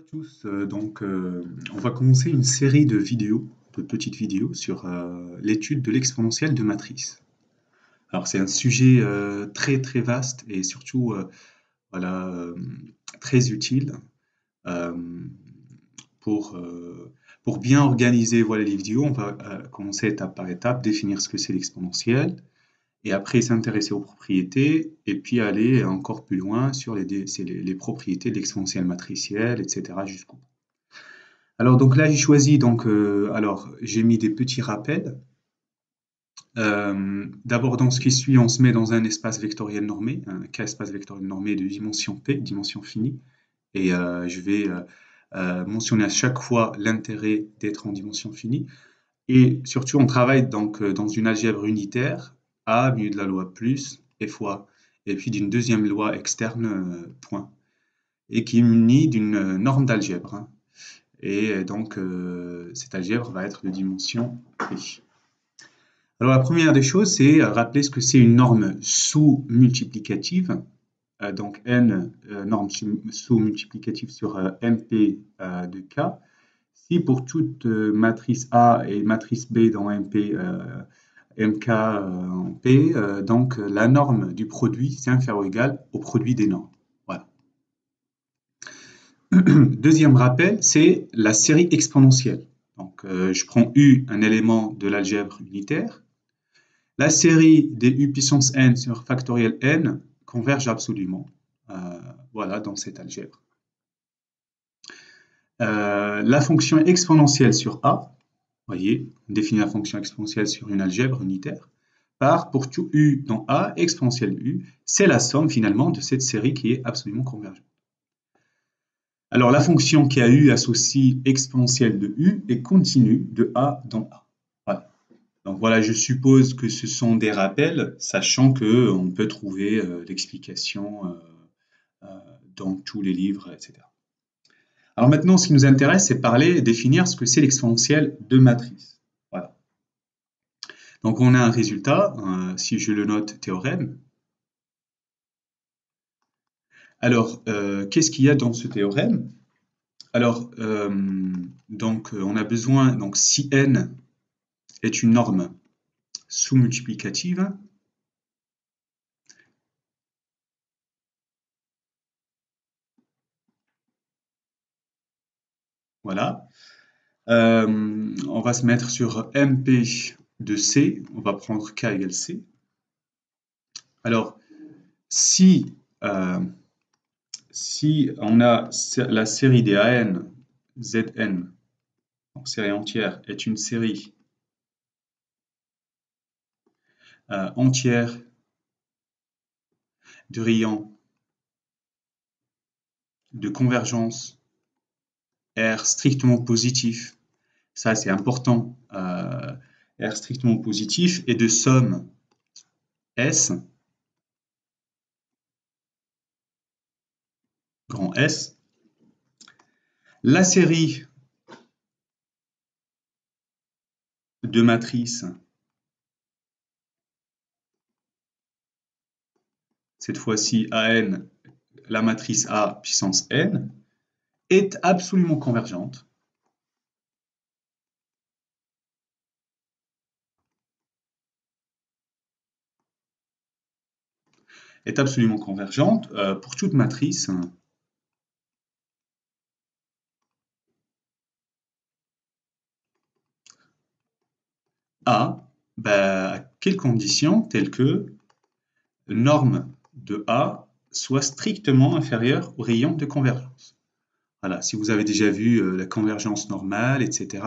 à tous. On va commencer une série de vidéos, de petites vidéos sur l'étude de l'exponentielle de matrice. Alors, c'est un sujet très très vaste et surtout voilà, très utile euh, pour, euh, pour bien organiser voilà, les vidéos. On va commencer étape par étape, définir ce que c'est l'exponentielle et après s'intéresser aux propriétés et puis aller encore plus loin sur les propriétés de l'exponentielle matricielle, etc. jusqu'au bout. Alors donc là j'ai choisi j'ai mis des petits rappels. D'abord dans ce qui suit on se met dans un espace vectoriel normé, un K-espace vectoriel normé de dimension P, dimension finie, et je vais mentionner à chaque fois l'intérêt d'être en dimension finie. Et surtout on travaille donc dans une algèbre unitaire, A mu de la loi plus et fois, et puis d'une deuxième loi externe point, et qui est munie d'une norme d'algèbre, hein. Et donc, cette algèbre va être de dimension P. Alors, la première des choses, c'est rappeler ce que c'est une norme sous-multiplicative. Donc, n norme sous-multiplicative sur MP de K. Si pour toute matrice A et matrice B dans MP, MK en P, donc la norme du produit, c'est inférieur ou égal au produit des normes. Voilà. Deuxième rappel, c'est la série exponentielle. Donc, je prends U, un élément de l'algèbre unitaire. La série des U puissance n sur factoriel n converge absolument, voilà, dans cette algèbre. La fonction exponentielle sur A, vous voyez, on définit la fonction exponentielle sur une algèbre unitaire, par pour tout U dans A, exponentielle U, c'est la somme finalement de cette série qui est absolument convergente. Alors, la fonction qui a U associe exponentielle de U est continue de A dans A. Voilà. Donc voilà, je suppose que ce sont des rappels, sachant qu'on peut trouver l'explication dans tous les livres, etc. Alors maintenant, ce qui nous intéresse, c'est définir ce que c'est l'exponentielle de matrice. Voilà. Donc on a un résultat, si je le note théorème. Alors, qu'est-ce qu'il y a dans ce théorème? Alors, on a besoin, donc si n est une norme sous-multiplicative, voilà, on va se mettre sur MP de C, on va prendre K égale C. Alors, si on a la série des AN, Zn, donc série entière, est une série entière de rayons de convergence R strictement positif, ça c'est important, R strictement positif, et de somme S, grand S, la série de matrices, cette fois-ci AN, la matrice A puissance N, est absolument convergente. Est absolument convergente pour toute matrice A, à quelles conditions? Telles que norme de A soit strictement inférieure au rayon de convergence. Voilà, si vous avez déjà vu la convergence normale, etc.,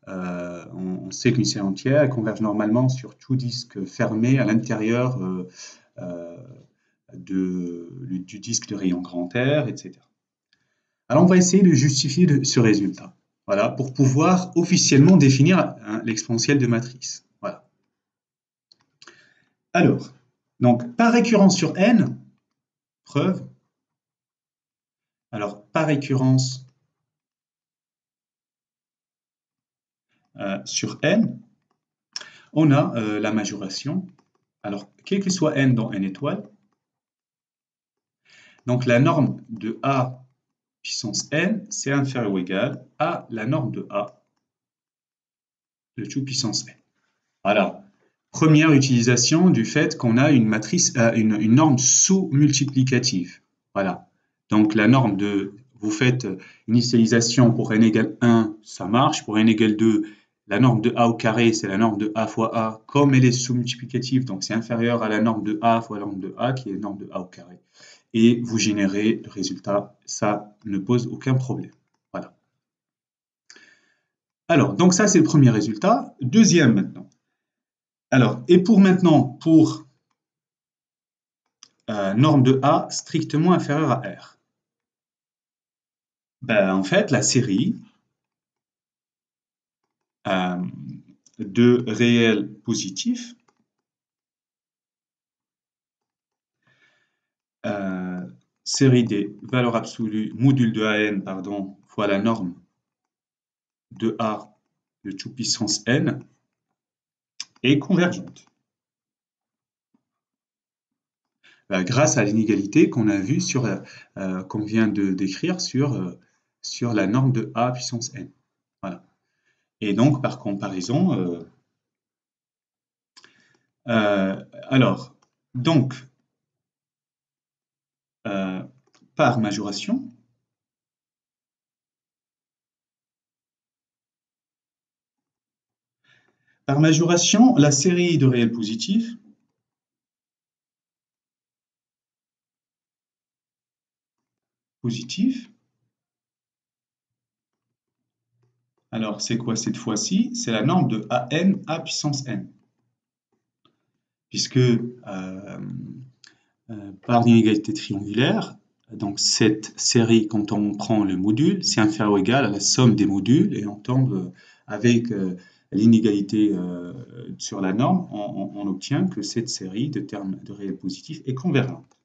on sait qu'une série entière converge normalement sur tout disque fermé à l'intérieur du disque de rayon grand R, etc. Alors, on va essayer de justifier ce résultat, voilà, pour pouvoir officiellement définir l'exponentielle de matrice. Voilà. Alors, donc, par récurrence sur n, preuve. Alors, par récurrence sur n, on a la majoration. Alors, quel que soit n dans n étoiles, donc la norme de A puissance n, c'est inférieur ou égal à la norme de A de tout puissance n. Voilà. Première utilisation du fait qu'on a une matrice, une norme sous-multiplicative. Voilà. Donc la norme de, vous faites une initialisation pour n égale 1, ça marche. Pour n égale 2, la norme de A au carré, c'est la norme de A fois A. Comme elle est sous-multiplicative, donc c'est inférieur à la norme de A fois la norme de A, qui est la norme de A au carré. Et vous générez le résultat. Ça ne pose aucun problème. Voilà. Alors, donc ça, c'est le premier résultat. Deuxième maintenant. Alors, et pour maintenant, pour norme de A strictement inférieure à R. Ben, en fait, la série de réels positifs série des valeurs absolues module de AN, pardon, fois la norme de A de tout puissance n est convergente. Grâce à l'inégalité qu'on a vue sur, qu'on vient de décrire sur la norme de A puissance n. Voilà. Et donc, par comparaison, alors, donc, par majoration, la série de réels positifs alors c'est quoi cette fois-ci? C'est la norme de AN A puissance n. Puisque par l'inégalité triangulaire, donc cette série, quand on prend le module, c'est inférieur ou égal à la somme des modules, et on tombe avec l'inégalité sur la norme, on obtient que cette série de termes de réels positifs est convergente.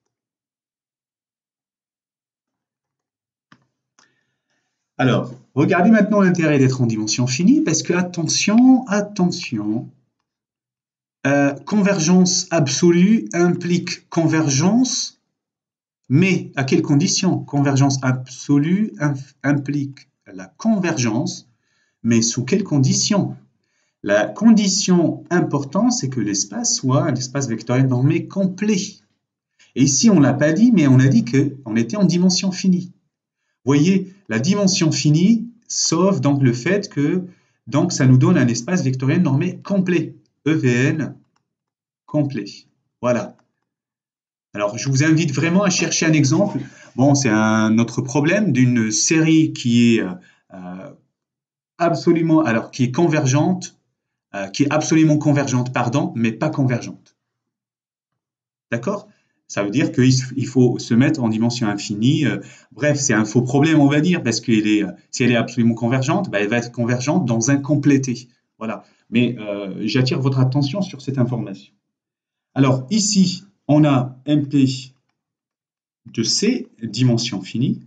Alors, regardez maintenant l'intérêt d'être en dimension finie, parce que, attention, convergence absolue implique convergence, mais à quelles conditions? Convergence absolue implique la convergence, mais sous quelles conditions? La condition importante, c'est que l'espace soit un espace vectoriel normé complet. Et ici, on ne l'a pas dit, mais on a dit qu'on était en dimension finie. Vous voyez, la dimension finie, sauf donc le fait que donc, ça nous donne un espace vectoriel normé complet, EVN complet. Voilà. Alors, je vous invite vraiment à chercher un exemple. Bon, c'est un autre problème d'une série qui est qui est convergente, qui est absolument convergente, pardon, mais pas convergente. D'accord? Ça veut dire qu'il faut se mettre en dimension infinie. Bref, c'est un faux problème, on va dire, parce que si elle est absolument convergente, elle va être convergente dans un complété. Voilà. Mais j'attire votre attention sur cette information. Alors, ici, on a MP de C, dimension finie,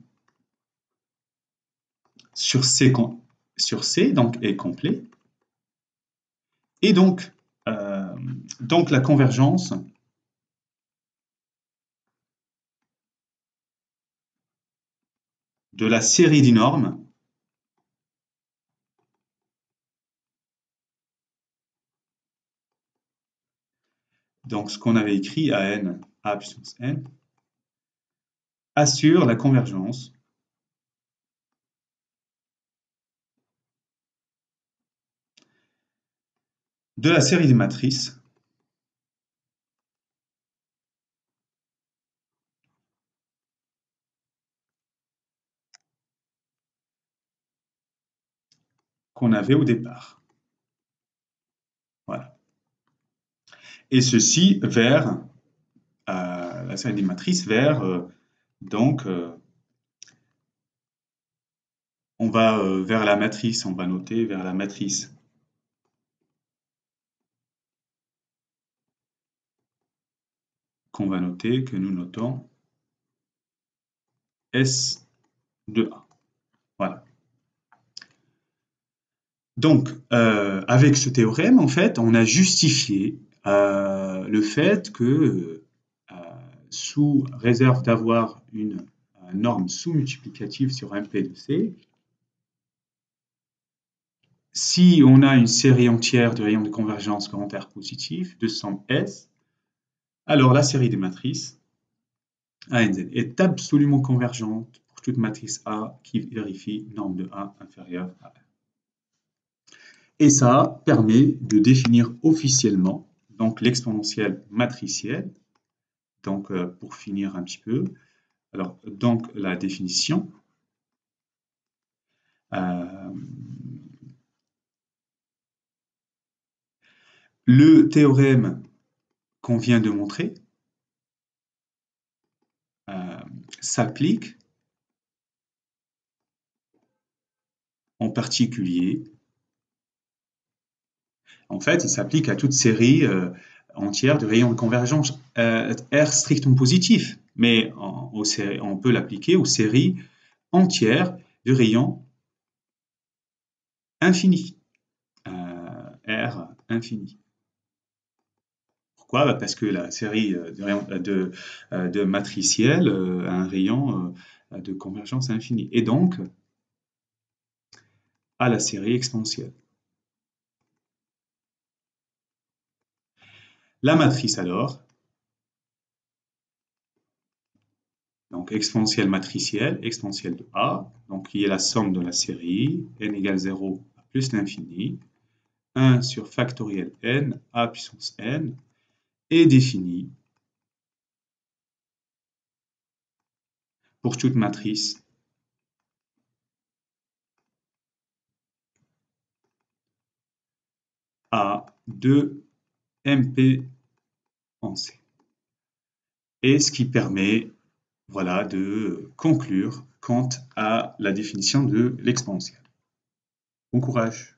sur C, donc est complet. Et donc la convergence de la série des normes donc ce qu'on avait écrit à n, a puissance n, assure la convergence de la série des matrices qu'on avait au départ. Voilà. Et ceci vers la série des matrices vers donc on va vers la matrice, on va noter vers la matrice qu'on va noter, que nous notons S de A. Voilà. Donc, avec ce théorème, en fait, on a justifié le fait que, sous réserve d'avoir une norme sous-multiplicative sur MP de C. Si on a une série entière de rayons de convergence grand R positif de somme S, alors la série des matrices ANZ est absolument convergente pour toute matrice A qui vérifie norme de A inférieure à R. Et ça permet de définir officiellement donc l'exponentielle matricielle. Donc pour finir un petit peu, alors donc la définition. Le théorème qu'on vient de montrer s'applique en particulier, en fait, il s'applique à toute série entière de rayons de convergence R strictement positif, mais on peut l'appliquer aux séries entières de rayons infinis, R infini. Pourquoi? Parce que la série de matricielle a un rayon de convergence infinie, et donc à la série exponentielle. La matrice alors, donc exponentielle matricielle, exponentielle de A, donc qui est la somme de la série, n égale 0 à plus l'infini, 1 sur factoriel n, a puissance n, est définie pour toute matrice A de MP en C. Et ce qui permet voilà, de conclure quant à la définition de l'exponentielle. Bon courage!